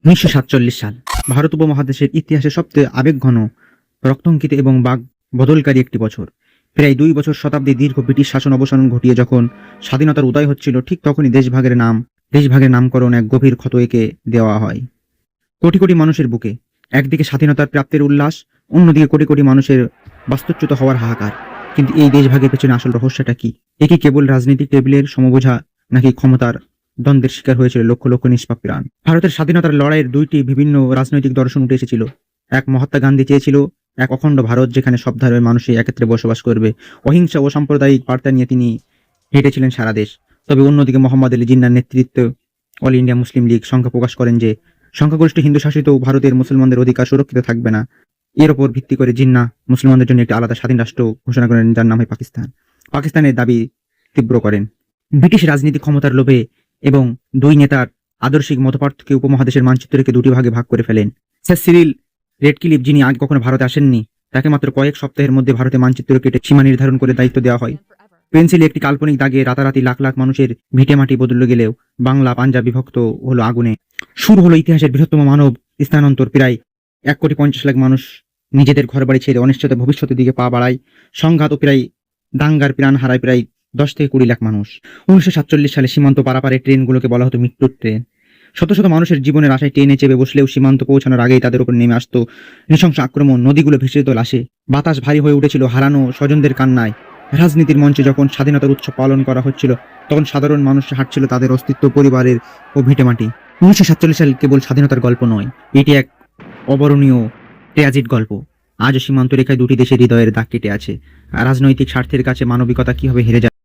1947 সাল ভারত উপমহাদেশের ইতিহাসে সবচেয়ে আবেগঘন, রক্তাঙ্কিত এবং বাক বদলকারী একটি বছর। প্রায় 2 বছর শতাব্দী দীর্ঘ ব্রিটিশ শাসন অবসান ঘটিয়ে যখন স্বাধীনতার উদয় হচ্ছিল, ঠিক তখনই দেশভাগের নামকরণ এক গভীর ক্ষত এঁকে দেওয়া হয় কোটি কোটি মানুষের বুকে। একদিকে স্বাধীনতার প্রাপ্তির উল্লাস, অন্যদিকে কোটি কোটি মানুষের বাস্তুচ্যুত হওয়ার হাহাকার। কিন্তু এই দেশভাগের পেছনে আসল রহস্যটা কি? এ কি কেবল রাজনৈতিক টেবিলের সমবোঝা, নাকি ক্ষমতার দ্বন্দ্বের শিকার হয়েছিল লক্ষ লক্ষ নিষ্পাপ প্রাণ? ভারতের স্বাধীনতার লড়াইয়ের দুইটি বিভিন্ন রাজনৈতিক দর্শন উঠে এসেছিল। এক, মহাত্মা গান্ধী চেয়েছিল এক অখণ্ড ভারত, যেখানে সব ধর্মের মানুষই একত্রে বসবাস করবে। অহিংসা ও সাম্প্রদায়িক বার্তা নিয়ে তিনি হেঁটেছিলেন সারা দেশ। তবে অন্যদিকে মোহাম্মদ আলী জিন্নাহর নেতৃত্বে অল ইন্ডিয়া মুসলিম লীগ সংখ্যা প্রকাশ করেন যে সংখ্যাগরিষ্ঠ হিন্দু শাসিত ভারতের মুসলমানদের অধিকার সুরক্ষিত থাকবে না। এর ওপর ভিত্তি করে জিন্নাহ মুসলমানদের জন্য একটি আলাদা স্বাধীন রাষ্ট্র ঘোষণা করেন, যার নাম হয় পাকিস্তান। পাকিস্তানের দাবি তীব্র করেন ব্রিটিশ রাজনীতি ক্ষমতার লোভে, এবং দুই নেতার আদর্শিক মতপার্থক্যে উপমহাদেশের মানচিত্রকে দুটি ভাগে ভাগ করে ফেলেন। স্যার সিরিল রেডক্লিফ, যিনি আগে কখনো ভারতে আসেননি, তাকে মাত্র কয়েক সপ্তাহের মধ্যে ভারতে মানচিত্র কেটে সীমা নির্ধারণ করে দায়িত্ব দেওয়া হয়। পেন্সিলে একটি কাল্পনিক দাগে রাতারাতি লাখ লাখ মানুষের ভিটেমাটি বদলে গেলেও বাংলা পাঞ্জাব বিভক্ত হলো আগুনে। শুরু হলো ইতিহাসের বৃহত্তম মানব স্থানান্তর। প্রায় 1,50,00,000 মানুষ নিজেদের ঘরবাড়ি ছেড়ে অনিশ্চিত ভবিষ্যতের দিকে পা বাড়ায়। সংঘাত ও প্রায় দাঙ্গার প্রাণ হারায় প্রায় 10 থেকে 20 লাখ মানুষ। 1947 সালে সীমান্ত পারাপারে ট্রেনগুলোকে বলা হতো মৃত্যুর ট্রেন। শত শত মানুষের জীবনের আশায় ট্রেনে চেপে বসলেও সীমান্ত পৌঁছানোর আগেই তাদের উপর নেমে আসতো নৃশংস আক্রমণ। নদীগুলো ভেসে যেত লাশে, বাতাস ভারী হয়ে উঠেছিল হারানো স্বজনদের কান্নায়। রাজনীতির মঞ্চে যখন স্বাধীনতার উৎসব পালন করা হচ্ছিল, তখন সাধারণ মানুষ হাঁটছিল তাদের অস্তিত্ব, পরিবারের ও ভিটেমাটি। 1947 সাল কেবল স্বাধীনতার গল্প নয়, এটি এক অবর্ণনীয় ট্র্যাজিড গল্প। আজও সীমান্ত রেখায় দুটি দেশের হৃদয়ের দাগ কেটে আছে। রাজনৈতিক স্বার্থের কাছে মানবিকতা কিভাবে হেরে যায়